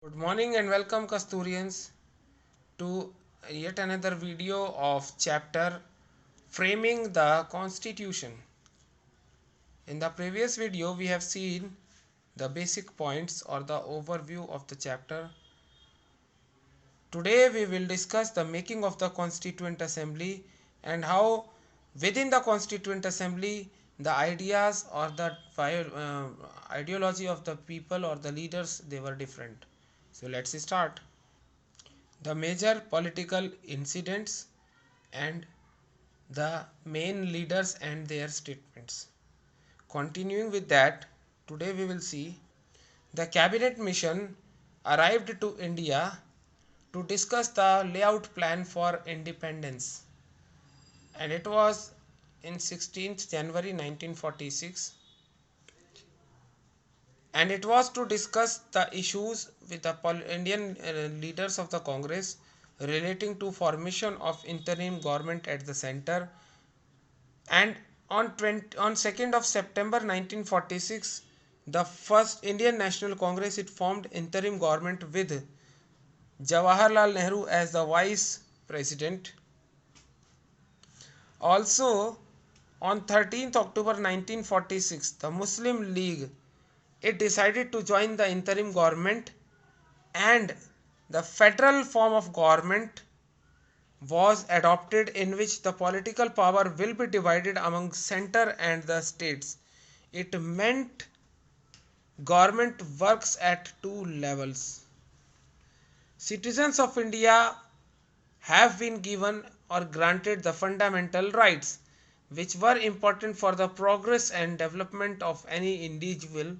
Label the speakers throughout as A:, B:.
A: Good morning and welcome Kasturians to yet another video of chapter Framing the Constitution. In the previous video we have seen the basic points or the overview of the chapter. Today we will discuss the making of the Constituent Assembly and how within the Constituent Assembly the ideas or the ideology of the people or the leaders they were different. So let's start. The major political incidents and the main leaders and their statements. Continuing with that, today we will see the cabinet mission arrived to India to discuss the layout plan for independence, and it was in 16th January 1946, and it was to discuss the issues with the Indian leaders of the Congress relating to formation of interim government at the center. And on 2nd of September 1946, the first Indian National Congress it formed interim government with Jawaharlal Nehru as the vice president. Also, on 13th October 1946, the Muslim League it decided to join the interim government, and the federal form of government was adopted in which the political power will be divided among center and the states. It meant government works at two levels. Citizens of India have been given or granted the fundamental rights which were important for the progress and development of any individual.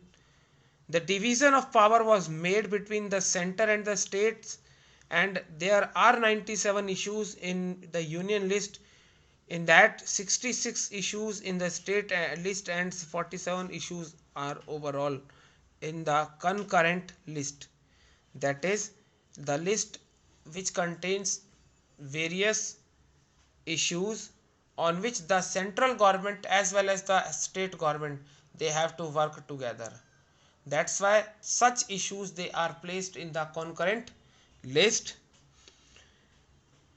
A: The division of power was made between the center and the states, and there are 97 issues in the union list. In that, 66 issues in the state list and 47 issues are overall in the concurrent list. That is the list which contains various issues on which the central government as well as the state government they have to work together. That's why such issues they are placed in the concurrent list.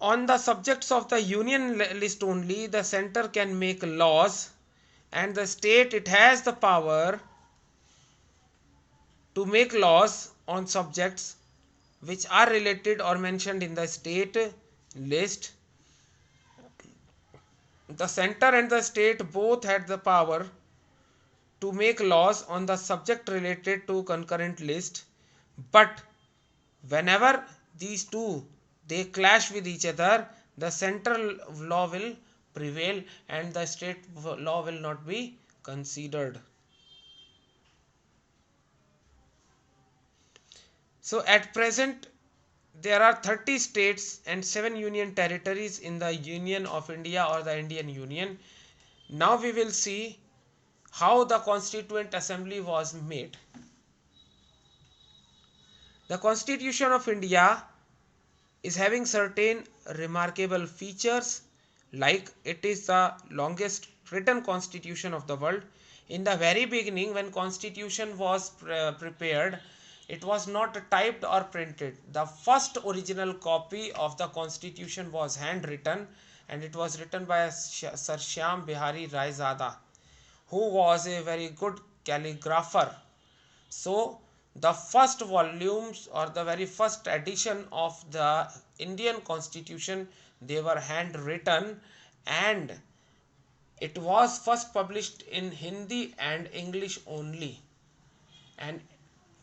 A: On the subjects of the union list only, the center can make laws, and the state it has the power to make laws on subjects which are related or mentioned in the state list. The center and the state both had the power to make laws on the subject related to concurrent list, but whenever these two they clash with each other, the central law will prevail and the state law will not be considered. So at present there are 30 states and 7 union territories in the Union of India or the Indian Union. Now we will see how the Constituent Assembly was made. The Constitution of India is having certain remarkable features, like it is the longest written constitution of the world. In the very beginning when constitution was prepared, it was not typed or printed. The first original copy of the constitution was handwritten, and it was written by Sir Shyam Bihari Raizada, who was a very good calligrapher. So the first volumes or the very first edition of the Indian Constitution they were handwritten, and it was first published in Hindi and English only. And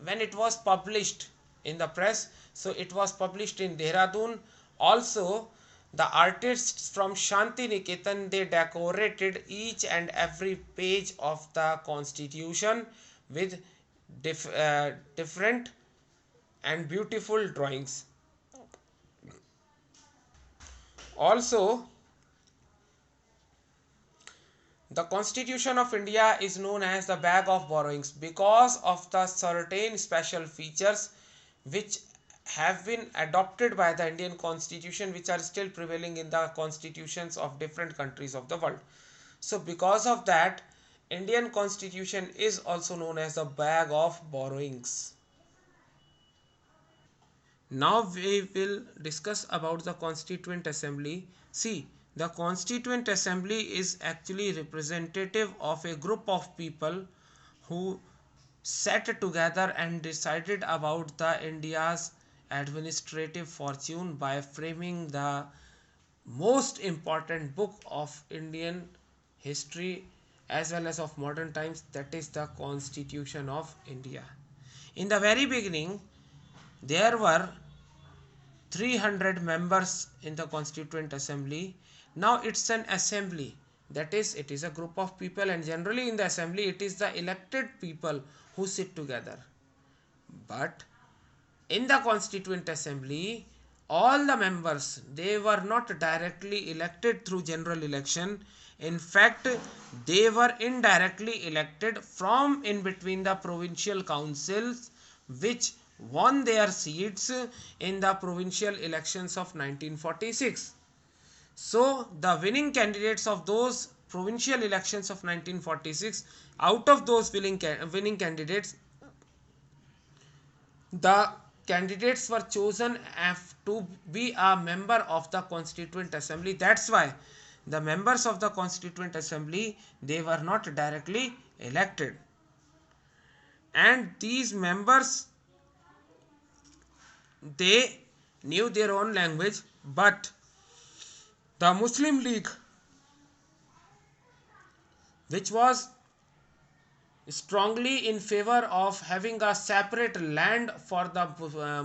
A: when it was published in the press, so it was published in Dehradun. Also, the artists from Shanti Niketan they decorated each and every page of the constitution with different and beautiful drawings. Also, the Constitution of India is known as the bag of borrowings because of the certain special features which have been adopted by the Indian Constitution, which are still prevailing in the constitutions of different countries of the world. So because of that, Indian Constitution is also known as the bag of borrowings. Now we will discuss about the Constituent Assembly. See, the Constituent Assembly is actually representative of a group of people who sat together and decided about the India's administrative fortune by framing the most important book of Indian history as well as of modern times, that is the Constitution of India. In the very beginning, there were 300 members in the Constituent Assembly. Now it's an assembly, that is, it is a group of people, and generally in the assembly it is the elected people who sit together. But in the Constituent Assembly, all the members, they were not directly elected through general election. In fact, they were indirectly elected from in between the provincial councils which won their seats in the provincial elections of 1946. So the winning candidates of those provincial elections of 1946, out of those winning candidates, the candidates were chosen to be a member of the Constituent Assembly. That's why the members of the Constituent Assembly, they were not directly elected, and these members, they knew their own language. But the Muslim League, which was strongly in favor of having a separate land for the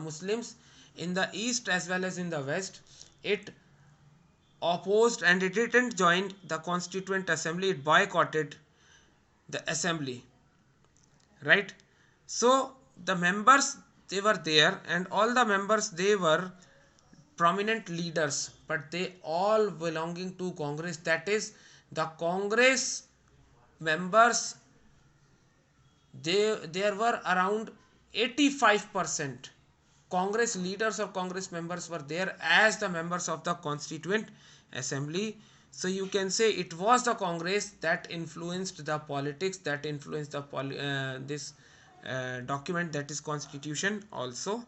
A: Muslims in the east as well as in the west, it opposed and it didn't join the Constituent Assembly. It boycotted the assembly, right? So the members, they were there, and all the members, they were prominent leaders, but they all belonging to Congress. That is, the Congress members, there were around 85% Congress leaders or Congress members were there as the members of the Constituent Assembly. So you can say it was the Congress that influenced the politics, that influenced the this document, that is Constitution also.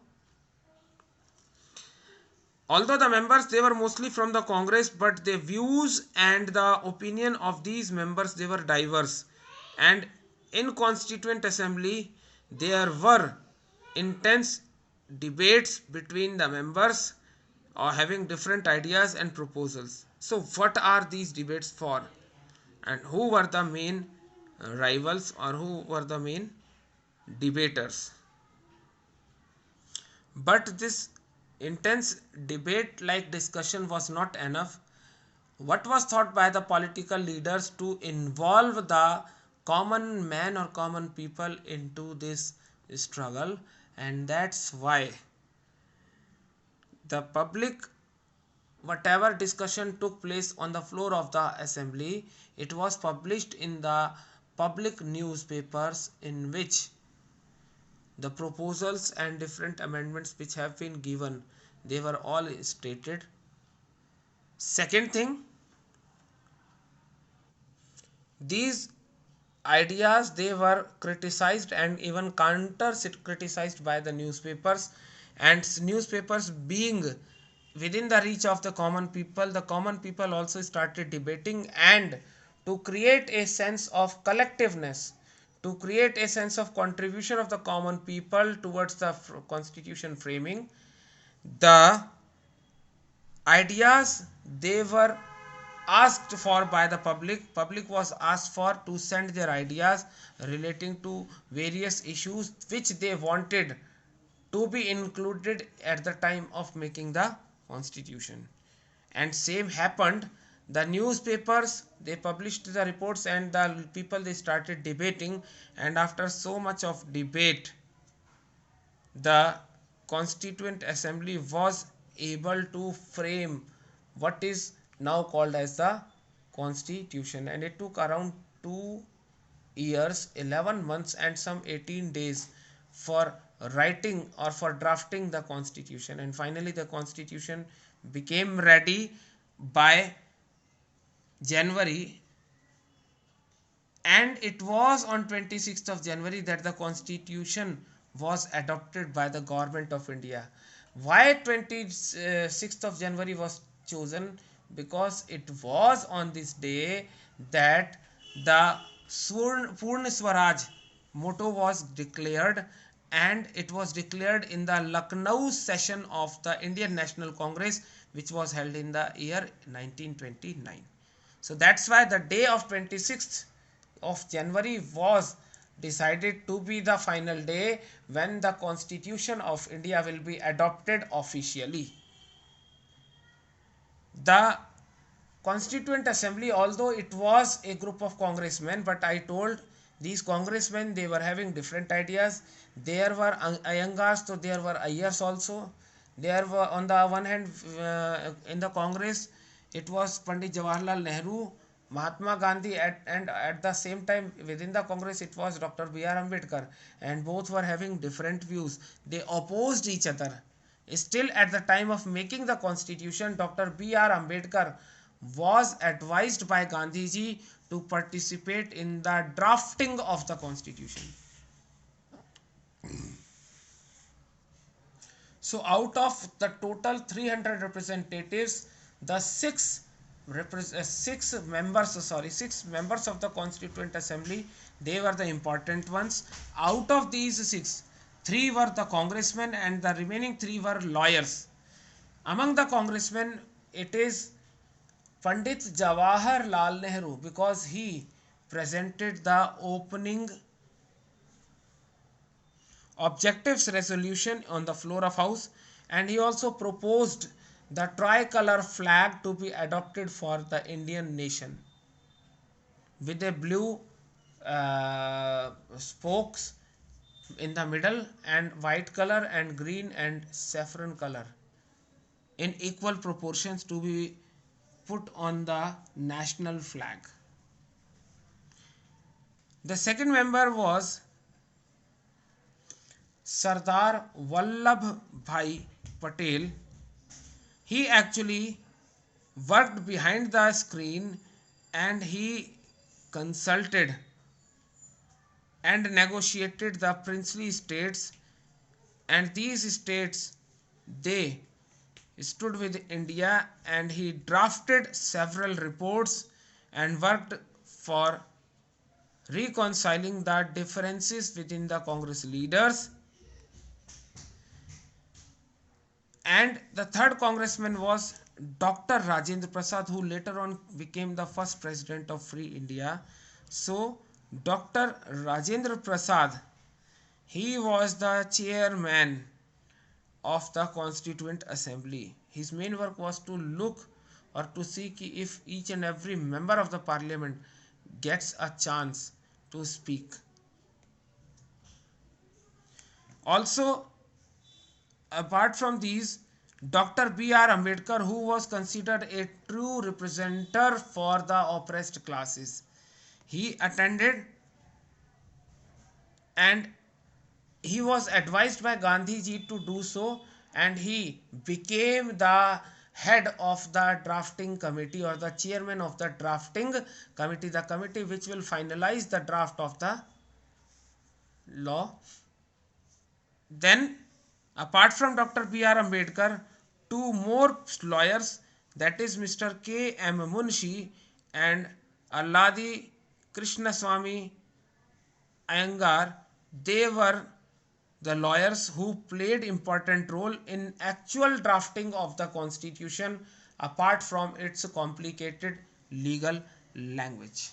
A: Although the members, they were mostly from the Congress, but the views and the opinion of these members, they were diverse. And in Constituent Assembly, there were intense debates between the members or having different ideas and proposals. So what are these debates for, and who were the main rivals, or who were the main debaters? But this intense debate like discussion was not enough. What was thought by the political leaders to involve the common man or common people into this struggle, and that's why the public, whatever discussion took place on the floor of the assembly, it was published in the public newspapers, in which the proposals and different amendments which have been given, they were all stated. Second thing, these ideas, they were criticized and even counter criticized by the newspapers, and newspapers being within the reach of the common people also started debating, and to create a sense of collectiveness, to create a sense of contribution of the common people towards the constitution framing, the ideas, they were asked for by the public was asked for to send their ideas relating to various issues which they wanted to be included at the time of making the constitution. And same happened, the newspapers, they published the reports, and the people, they started debating, and after so much of debate, the Constituent Assembly was able to frame what is now called as the Constitution, and it took around 2 years, 11 months, and some 18 days for writing or for drafting the Constitution, and finally the Constitution became ready by January, and it was on 26th of January that the Constitution was adopted by the government of India. Why 26th of January was chosen? Because it was on this day that the Purna Swaraj motto was declared, and it was declared in the Lucknow session of the Indian National Congress, which was held in the year 1929. So that's why the day of 26th of January was decided to be the final day when the Constitution of India will be adopted officially. The Constituent Assembly, although it was a group of congressmen, but I told these congressmen, they were having different ideas. There were Iyengars, so there were Iyers also. There were, on the one hand, in the Congress, it was Pandit Jawaharlal Nehru, Mahatma Gandhi, and at the same time within the Congress it was Dr. B.R. Ambedkar, and both were having different views. They opposed each other. Still, at the time of making the constitution, Dr. B.R. Ambedkar was advised by Gandhiji to participate in the drafting of the constitution. So out of the total 300 representatives, the six members of the Constituent Assembly, they were the important ones. Out of these six, three were the congressmen and the remaining three were lawyers. Among the congressmen, it is Pandit Jawaharlal Nehru, because he presented the opening objectives resolution on the floor of house, and he also proposed the tricolor flag to be adopted for the Indian nation with a blue spokes in the middle and white color and green and saffron color in equal proportions to be put on the national flag. The second member was Sardar Vallabh Bhai Patel. He actually worked behind the screen and he consulted and negotiated the princely states, and these states, they stood with India, and he drafted several reports and worked for reconciling the differences within the Congress leaders. And the third congressman was Dr. Rajendra Prasad, who later on became the first president of Free India. So Dr. Rajendra Prasad, he was the chairman of the Constituent Assembly. His main work was to look or to see if each and every member of the parliament gets a chance to speak. Also, apart from these, Dr. B.R. Ambedkar, who was considered a true representative for the oppressed classes, he attended and he was advised by Gandhiji to do so, and he became the head of the drafting committee or the chairman of the drafting committee, the committee which will finalize the draft of the law. Then, apart from Dr. B.R. Ambedkar, two more lawyers, that is Mr. K. M. Munshi and Alladi Krishnaswamy Iyengar, they were the lawyers who played important role in actual drafting of the constitution apart from its complicated legal language.